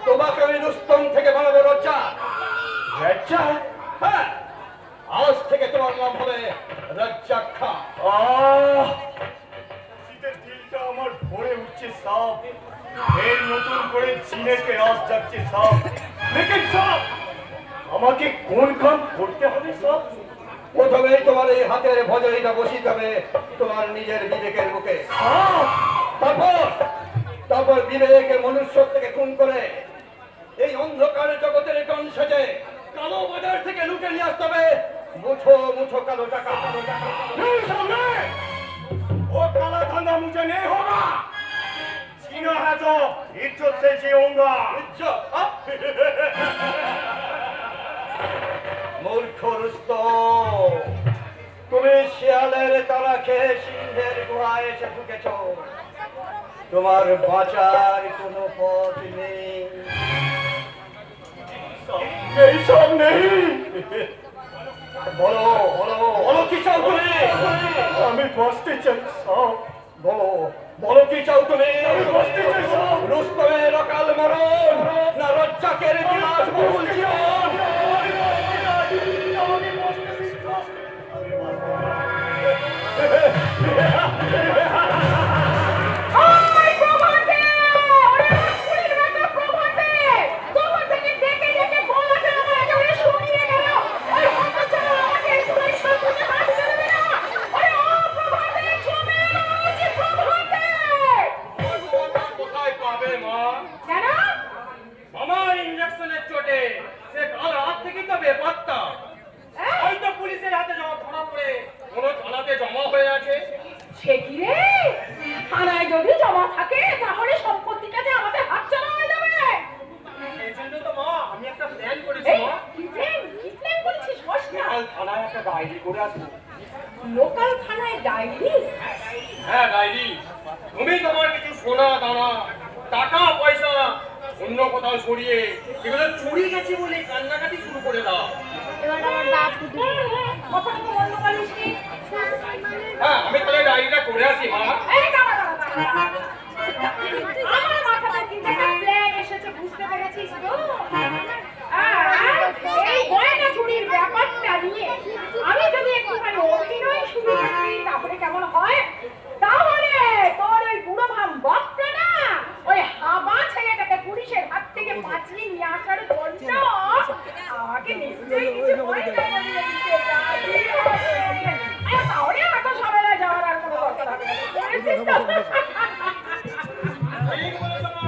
তোমাকে আমি রুস্তম থেকে বানাবো রজ্জা। अच्छा, হ্যাঁ, আজ থেকে তোমার নাম হবে রজ্জাক খান। শীতের দিলটা আমার ভরে উঠছে সাহেব, ফের নতুন করে চিনেকে রাস যাচ্ছে সাহেব। লেকিন সাহেব, আমাকে কোন কাম করতে হবে সাহেব? প্রথমেই তোমার এই হাতের ভজনীটা বসিয়ে হবে তোমার নিজের বিবেকের বুকে। তারপর বিবেকের মনুষ্য থেকে খুন করে এই অন্ধকার জগতের কোন সেজে কালো বাজার থেকে লুটে নিয়ে আসতে হবে মুঠো মুঠো কালো টাকা। नहीं सामने, वो काला धंधा मुझे नहीं होगा। जीना है तो इज्जत से जीऊंगा। ইজ্জত, আহ! মূর্খ রুস্তম, তুমি শিয়ালের তারা খেয়ে সিংহের গুহায় এসে ঢুকেছ, তোমার বাঁচার কোনো পথ নেই। नहीं साहब, नहीं। বলো বলো বলো কি চাও তুমি? আমি বাঁচতে চাই সাহেব। বলো বলো কি চাও তুমি? আমি বাঁচতে চাই সাহেব। রুস্তমের অকাল মরণ না রজ্জাকের বিলাসবহুল জীবন? আমাকে বাঁচতে দিন সাহেব। ওই প্রভাতে! ওরে রাজপুরীর বেটা প্রভাতে! তখন থেকে ডেকে ডেকে গলাটা আমার একেবারে শুকিয়ে গেল। ওই হতচ্ছাড়া আমাকে স্পর্শ করতে পারছে না। ওরে ও প্রভাতে, চলে এসেছি প্রভাতে! কোথায় পাবে মা? কেন? ডায়েরি করে আসবো। লোকাল থানায় ডায়েরি? হ্যাঁ ডায়েরি। তুমি তোমার কিছু সোনা দানা টাকা পয়সা অন্য কোথাও সরিয়ে এগুলো চুরি গেছে বলে কান্নাকাটি শুরু করে দাও। এবার আমার বাপু কখনো তো বন্ধ করিসনি? হ্যাঁ আমি তাহলে ডায়েরিটা করে আসি মা। এই দাঁড়া, দাঁড়া, দাঁড়া। আমার মাথাটা কি একটা প্ল্যান এসেছে, বুঝতে পেরেছিস তো? এই গয়না চুরির ব্যাপারটা নিয়ে আমি যদি একটুখানি অভিনয় শুরু করি তাহলে কেমন হয়? তাহলে তোর ওই বুড়ো ভাম বকটা না, ওই হাবা ছেলেটাকে পুলিশের হাত থেকে বাঁচিয়ে নিয়ে আসার জন্য আমাকে নিশ্চয়ই কিছু পয়সা দিয়ে দিতে রাজি হবে। তাহলে এত ঝামেলা যাওয়ার আর কোনো দরকার হবে না। বুঝেছিস তো? ঠিক বলেছো মা।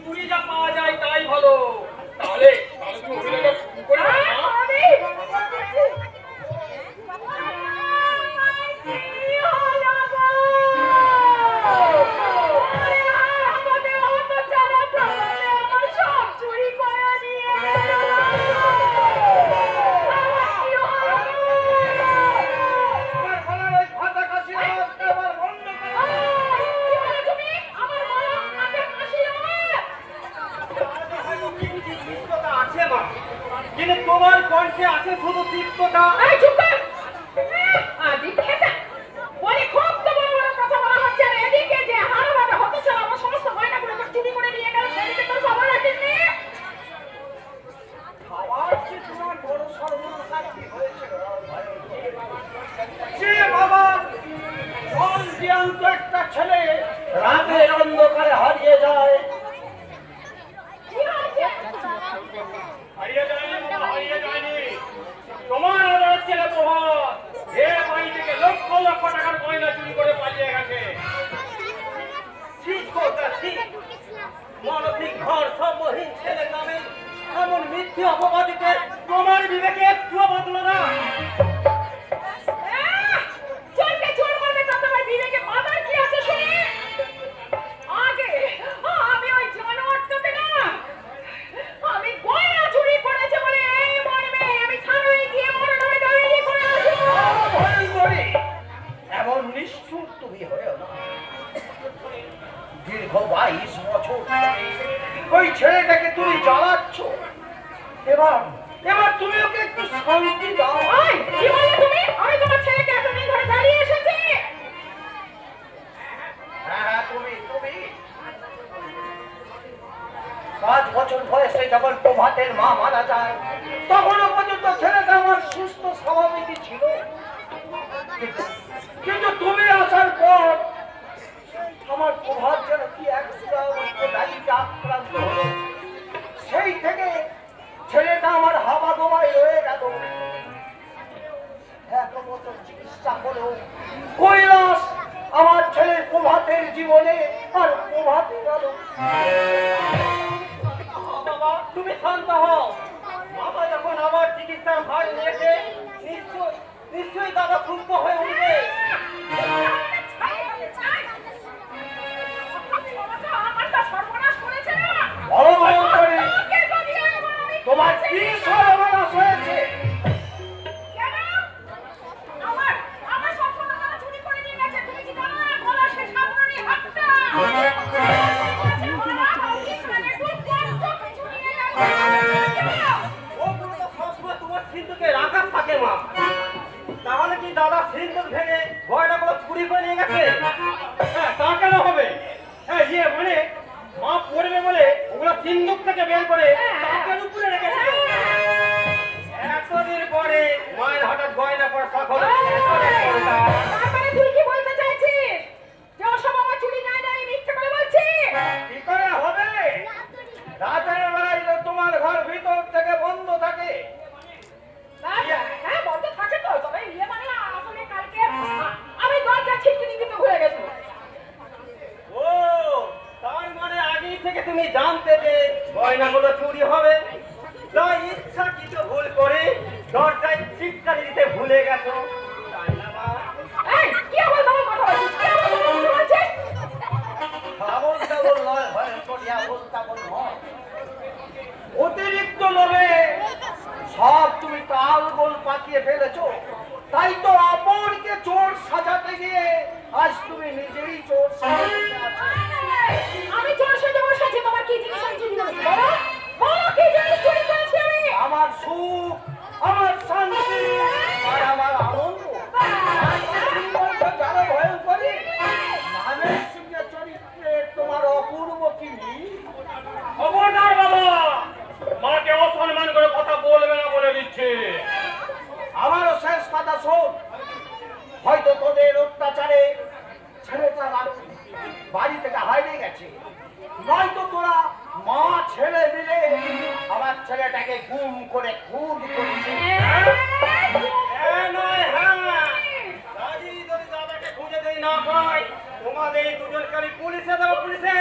চুরি যা পাওয়া যায় তাই ভালো। তাহলে তুমি অভিনয়টা শুরু করে দাও মা। আমার গলার ওই ফাটা কাশি আওয়াজটা এবার বন্ধ করো। তিক্ততা আছে মা, কিন্তু তোমার কণ্ঠে আছে শুধু তিক্ততা। খাওয়ার যে তোমার বড় সর্বনাশ আর কি হয়েছে সে বাবা জল জ্যান্ত একটা ছেলে রাতের অন্ধকারে হারিয়ে যায়। হারিয়ে যায়নি বাবা, হারিয়ে যায়নি। তোমার আদর ছেলে প্রভাত এ বাড়ি থেকে লক্ষ লক্ষ টাকার গয়না চুরি করে পালিয়ে গেছে। ঠিক কথা ঠিক। মানসিক ঘর সম্মহীন ছেলের নামে এমন মিথ্যে অপবাদিতে তোমার বিবেকে একটুও বাঁধলো না। ভয়ঙ্করী, এমন নিষ্ঠুর তুমি হয়েও না। দীর্ঘ 22 বছর ওই ছেলেটাকে তুমি জ্বালাচ্ছ। এবার তুমি ওকে একটু শান্তি দাও। হ্যাঁ তুমি 5 বছর বয়সে যখন প্রভাতের মা মারা যায় তখনও পর্যন্ত ছেলেটা আমার সুস্থ স্বাভাবিকই ছিল, কিন্তু তুমি আসার পর আমার প্রভাত যেন কি একটা ব্যাধিতে আক্রান্ত হলো। সেই থেকে ছেলেটা আমার হাবা গোবায় রয়ে গেল। এত বছর চিকিৎসা হলেও কৈলাস আমার ছেলের প্রভাতের জীবনে আর প্রভাতের আলো। বাবা তুমি শান্ত হও। বাবা যখন আবার চিকিৎসার ভার নিয়েছে নিশ্চয়ই দাদা সুস্থ হয়ে উঠবে। তোমার কি সর্বনাশ হয়েছে? তোমার সিন্ধুকে রাখা থাকে মা, তাহলে কি দাদা সিন্ধুক ভেঙে গয়নাগুলো চুরি করে নিয়ে গেছে? হ্যাঁ তা কেন হবে? হ্যাঁ ইয়ে মানে মা পড়বে বলে ওগুলো সিন্ধুক থেকে বের করে টাকার উপরে রেখেছে। এতদিন পরে মায়ের হঠাৎ গয়না পর সকল তুই কি বলতে চাইছিস? যে ওসব আমার চুরি নাই না, আমি মিথ্যে করে বলছি? কি করে হবে? রাতের বেলায় তো তোমার ঘর ভিতর থেকে বন্ধ থাকে। হ্যাঁ বন্ধ থাকে তো, তবে ইয়ে মানে আসলে কালকে আমি দরজা ছিটকিনি দিতে ভুলে গেছি। ও তার মানে আগেই থেকে তুমি জানতে যে গয়নাগুলো চুরি হবে, তাই ইচ্ছা কিছু ভুল করে দরজায় ছিটকানি দিতে ভুলে গেছো, তাই না মা? এই কি আবার তোমার কথা বলছিস? কি আবার তোমার কথা বলছিস? আবল তাবল নয়, ভয়ঙ্কর আবল তাবল নয়। অতিরিক্ত লোভে সব তুমি তাল গোল পাকিয়ে ফেলেছো। হয়তো তোদের অত্যাচারে ছেলেটা বাড়ি থেকে হারিয়ে গেছে, নয়তো তোরা মা ছেলে মিলে আমার ছেলেটাকে গুম করে খুন করেছে। খুঁজে দেই না পাই, তোমাদের দুজনকে আমি পুলিশে দেবো। পুলিশে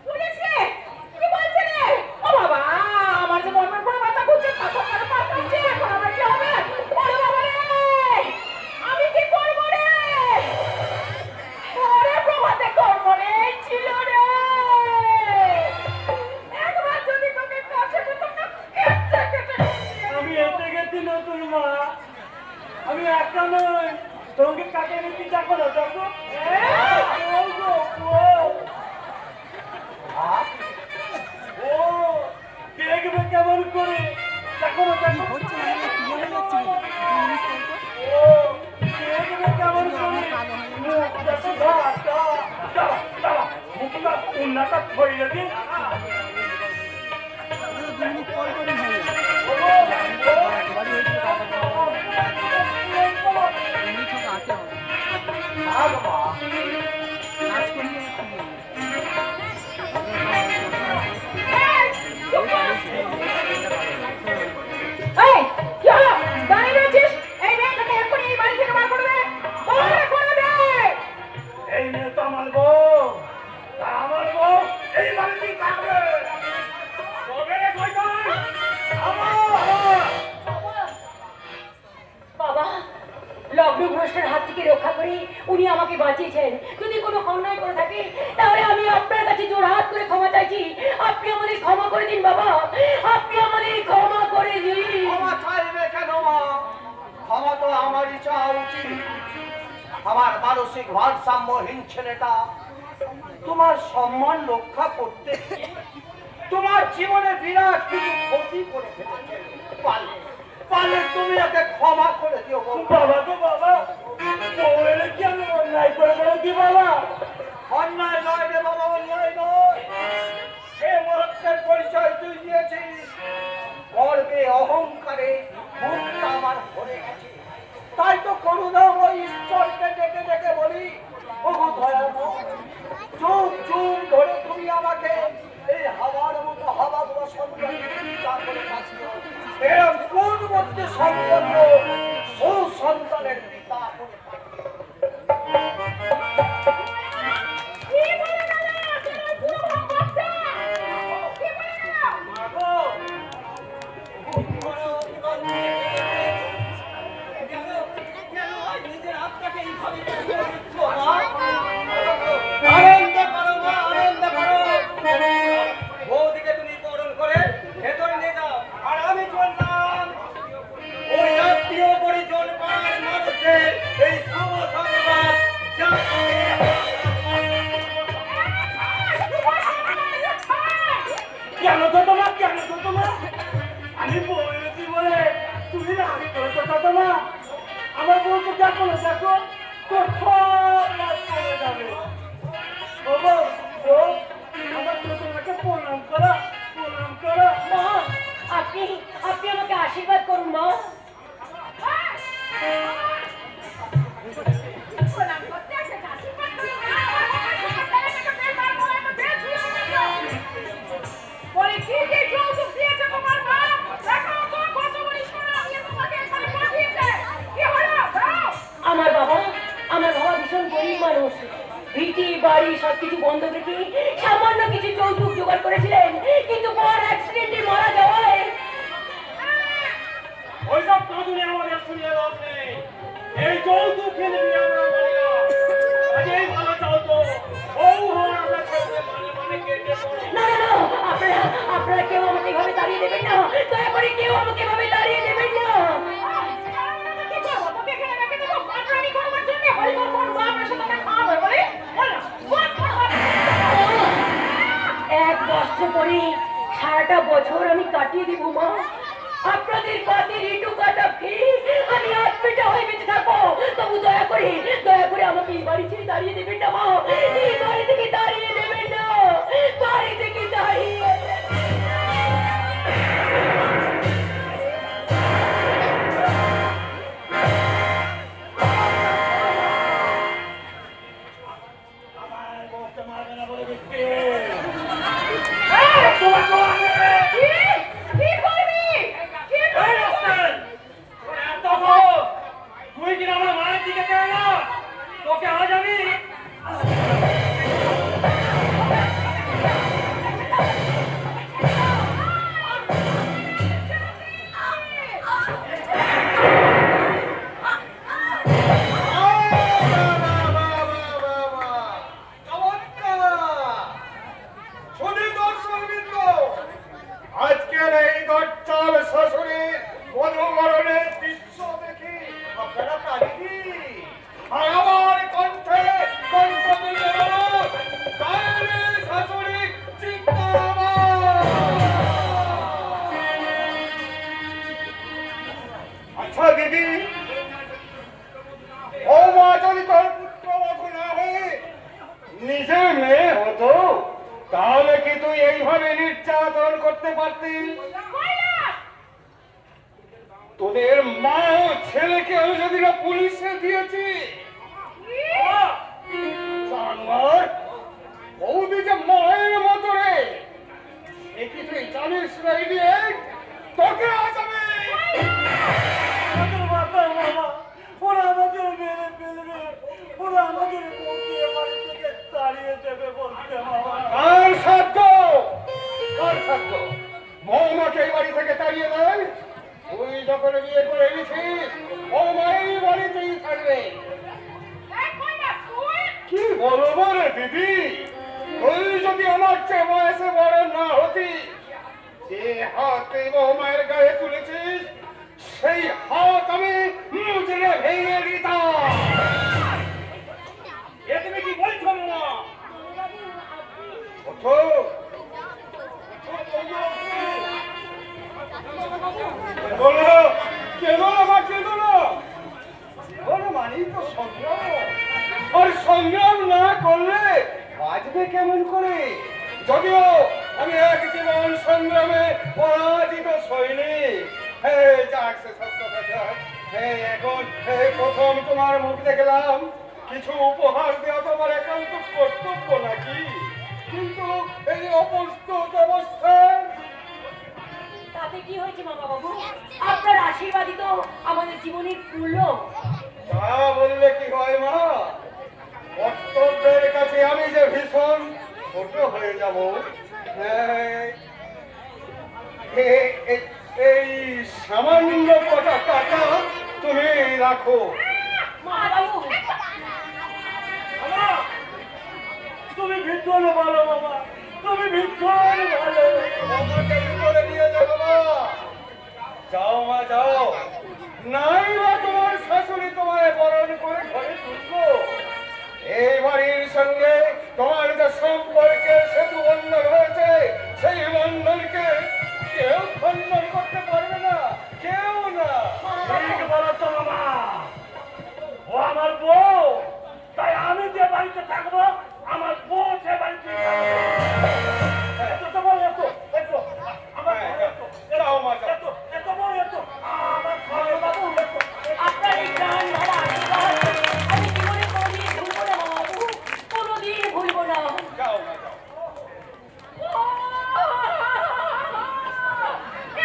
পুলিশে কি বলছে রে? ও বাবা, আমার যে মরবার পর মাথা ঘুরছে, কাঁচা করে পাঠাচ্ছে, এখন আমার কি হবে? ওরে বাবা রে, আমি কি করবো রে? ওরে প্রভাতে করব রে, ছিল রে। একবার যদি তোকে কাছে পেতাম না, কেটে কেটে আমি এসে গেছি নতুন মা, আমি একা নই, তোমাকে কাকে রেখে দেখো না দেখো। ও দেখবে কেমন করে, দেখো না দেখো। ও দেখবে কেমন করে, মুখ দেখো, দাঁড়া মুখটা উন্নাটা ধরে দিন। এই, কি হলো? দাঁড়িয়ে রয়েছিস? এই মেয়েটাকে এক্ষুনি এই বাড়ি থেকে বার করে দে। ওরে করে দে। এই মেয়ে তো আমার বউ, আমার বউ এই বাড়িতেই থাকবে। তবে রে শয়তান, বাবা, লগ্নভ্রষ্টের হাত থেকে রক্ষা করে উনি আমাকে বাঁচিয়েছেন। যদি কোনো অন্যায় করে থাকি তাহলে আমি আপনার কাছে জোর হাত করে ক্ষমা চাইছি। আপনি আমাদের ক্ষমা করে দিন বাবা, আপনি আমাদের ক্ষমা করে দিন। ক্ষমা চাইবে কেন মা? ক্ষমা তো আমারই চাওয়া উচিত। আমার মানসিক ভারসাম্যহীন ছেলেটা তোমার সম্মান রক্ষা করতে গিয়ে তোমার জীবনে বিরাট কিছু ক্ষতি করে ফেলেছে। পারলে পারলে তুমি একে ক্ষমা করে দিও বউ। বাবা গো বাবা, বউ এলে কি আমি অন্যায় করে বলেছি বাবা? অন্যায় নয় রে বাবা, অন্যায় নয়। সে মহত্বের পরিচয় তুই দিয়েছিস, গর্বে অহংকারে মুখটা আমার ভরে গেছে। তাই তো করুণাময় ঈশ্বরকে ডেকে ডেকে বলি, ওগো দয়াময়, যুগ যুগ ধরে তুমি আমাকে এই হাওয়ার মতো হাওয়াগুলো সন্তানকে চিন্তা করে পাচ্ছো। এরম কোন মধ্যে সম্পন্ন সুসন্তানের পিতা করে থাকবে? আনন্দ করো মা, আনন্দ করো। বৌদিকে তুমি বরণ করে ভেতরে নিয়ে যাও, আর আমি চললাম ওই আত্মীয় পরিজন পাড়ার মানুষদের এই শুভ সংবাদ কেন তো তোমার, কেন তো তোমার? আমি বউ এনেছি বলে তুমি রাগ করেছো তো তোমার? আমার বউকে দেখো না দেখো, তোর সব রাগ করে যাবে। ও বউ, বউ, আমার তো তোমাকে প্রণাম করো, প্রণাম করো। মা, আপনি আপনি আমাকে আশীর্বাদ করুন মা। বলে কি কি যৌতুক দিয়েছে তোমার মা? দেখো তো কত বড় সোনা দিয়ে তোমাকে এখানে পাঠিয়েছে। কি হলো? আমার বাবা ভীষণ গরিব মানুষ। ভিটি বাড়ি সবকিছু বন্ধ রেখে সামান্য কিছু যৌতুক জোগাড় করেছিলেন, কিন্তু বড় অ্যাক্সিডেন্টে মারা যাওয়ায় ওইসব কাঁদুনে আমাদের শুনিয়ে লাভ নেই। এই যৌতুক ফেলে দিয়ে আমরা মানি না। আজ এই ভালো চাও তো বউ হওয়ার আমরা ছেড়ে মানে কেটে পড়ো। না না না, আপনারা কেউ আমাকে এভাবে তাড়িয়ে দেবেন না, দয়া করে কেউ আমাকে এভাবে তাড়িয়ে দেবেন না। এক বস্ত্র পরে সারাটা বছর আমি কাটিয়ে দিব মা। আপনাদের কাজের ইটু কাটা খেয়ে আমি হাত পেটা হয়ে বেঁচে থাকবো। তবু দয়া করে আমাকে এই বাড়ি ছেড়ে দাঁড়িয়ে দেবেন না মা। এই বাড়ি থেকে দাঁড়িয়ে দেবেন না, বাড়ি থেকে দাঁড়িয়ে বরণের দৃশ্য দেখি আপনারা কাঁদি আর আমার কণ্ঠে কণ্ঠ মিলে বলুন, কায়েরে শাশুড়ি জিন্দাবাদ। আচ্ছা দিদি, ও মা যদি তোর পুত্রবধূ না হয়ে নিজের মেয়ে হতো, তাহলে কি তুই এইভাবে নির্যাতন করতে পারতি? তোদের মা ও ছেলেকে আমি যদি না পুলিশে দিয়েছি, জানোয়ার, বৌদি যে মায়ের মতো রে, এ কি তুই জানিস না? ইডিয়েট, তোকে আজ আমি আমাদের মাথা বাবা, ওরা আমাদের মেরে ফেলবে, ওরা আমাদের বউকে বাড়ি থেকে তাড়িয়ে দেবে বলতে বাবা। কার সাধ্য, কার সাধ্য বৌমাকে এই বাড়ি থেকে তাড়িয়ে দেয়? তুই যখন বিয়ে করে এনেছিস, বৌমা এই বাড়িতেই থাকবে। কি বলবো রে দিদি, তুই যদি আমার চেয়ে বয়সে বড় না হতি, যে হাত তুই বৌমায়ের গায়ে তুলেছিস, সেই হাত আমি মুজরে ভেঙে দিতাম। এ তুমি কি বলছো মামা? ওঠো, বলো, কেন আমার কেন না? বলো মানেই তো সংগ্রাম, আর সংগ্রাম না করলে বাঁচবে কেমন করে? যদিও আমি এক জীবন সংগ্রামে পরাজিত সৈনিক। যাক, সে সব কথা যাক। এখন প্রথম তোমার মুখ দেখলাম, কিছু উপহার দেওয়া তোমার একান্ত কর্তব্য নাকি? কিন্তু এই অপ্রস্তুত অবস্থায় তাতে কি হয়েছে মামা বাবু? আপনার আশীর্বাদই তো আমাদের জীবনের মূল্য। তা বললে কি হয় মা? কর্তব্যের কাছে আমি যে ভীষণ ছোট হয়ে যাব। এই সামান্য কটা টাকা তুমি রাখো। মামা বাবু, বাবা, তুমি ভীষণ ভালো বাবা, তুমি ভীষণ ভালো। আমাকে ভিতরে নিয়ে যাবো মা। যাও মা যাও, নাই বা তোমার শাশুড়ি তোমায় বরণ করে ঘরে তুলবো। এই বাড়ির সঙ্গে তোমার যে সম্পর্কের সেতু বন্ধন হয়েছে, সেই বন্ধনকে কেউ খণ্ডন করতে পারবে না, কেউ না। ঠিক বলতো মামা, ও আমার বউ, তাই আমি যে বাড়িতে থাকবো, আমার বউ সে বাড়িতে থাকবে। এত তো বউ, এত, আমার বউ এত, যাও মা যাও। এত বউ এত, আমার ঘরে বাবু এত। আপনার এই প্রাণ ভরা আশীর্বাদ আমি জীবনে কোনোদিন ভুলবো না মামা বাবু, কোনোদিন ভুলবো না। যাও মা যাও।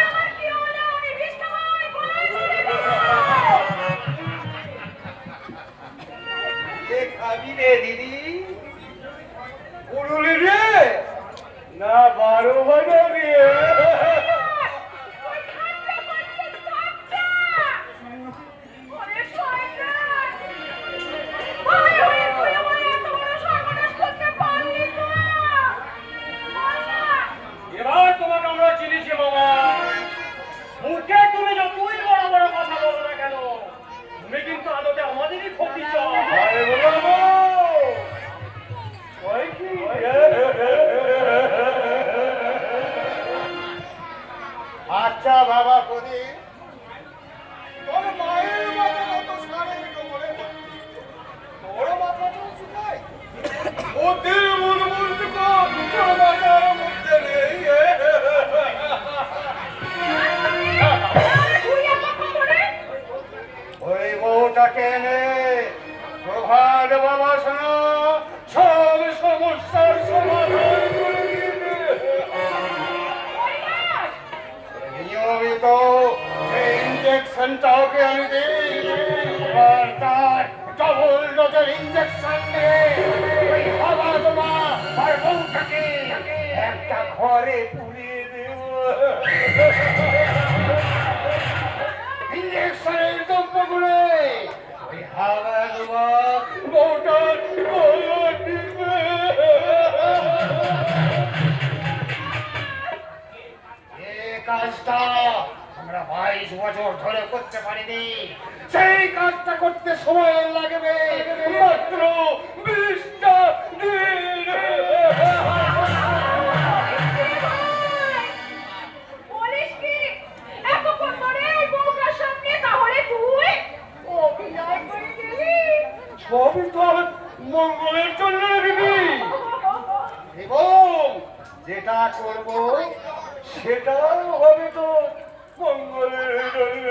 আমার কি হলো? আমি ভিক্ষা পাই, কোথায় চলে গেল? কে খাবি রে দিদি? পুরুলি রে না 12 বাজাবি? এবার তোমাকে আমরা চিনিছি বাবা। মুখে তুমি যতই বড় বড় কথা বলো না কেন, তুমি কিন্তু আদতে আমাদেরই ক্ষতি চাও। আরে বলো ওই কি? আচ্ছা বাবা প্রদীপ, তোর মায়ের মতো মতো সারের কোমরে তোর মাথা তো শুকায়, ওদের মন বলতে মাথার মধ্যে নেই। ওই বউটাকে এনে প্রভাত বাবা শোনো, সব সমস্যার সমাধান করে দিবে। নিয়মিত যে ইঞ্জেকশনটা ওকে আমি দিই, এবার তার ডবল ডোজের ইঞ্জেকশন দিয়ে ওই বাবা তোমা আর বউটাকে একটা ঘরে পুড়িয়ে দেব। ইঞ্জেকশনের দ্রব্যগুলো ওই হাওয়া তোমা বউটার গলা টিপে। এ কাজটা আমরা 22 বছর ধরে করতে পারিনি, সেই কাজটা করতে সময় লাগবে মাত্র 20টা দিন। বলিস কি এতক্ষণ ধরে ওই বউটার সামনে তাহলে তুই অভিনয় করে দিলি? সবই তো আমার মঙ্গলের জন্য দিবি, এবং যেটা করব সেটাও হবে তো মঙ্গলের জন্য।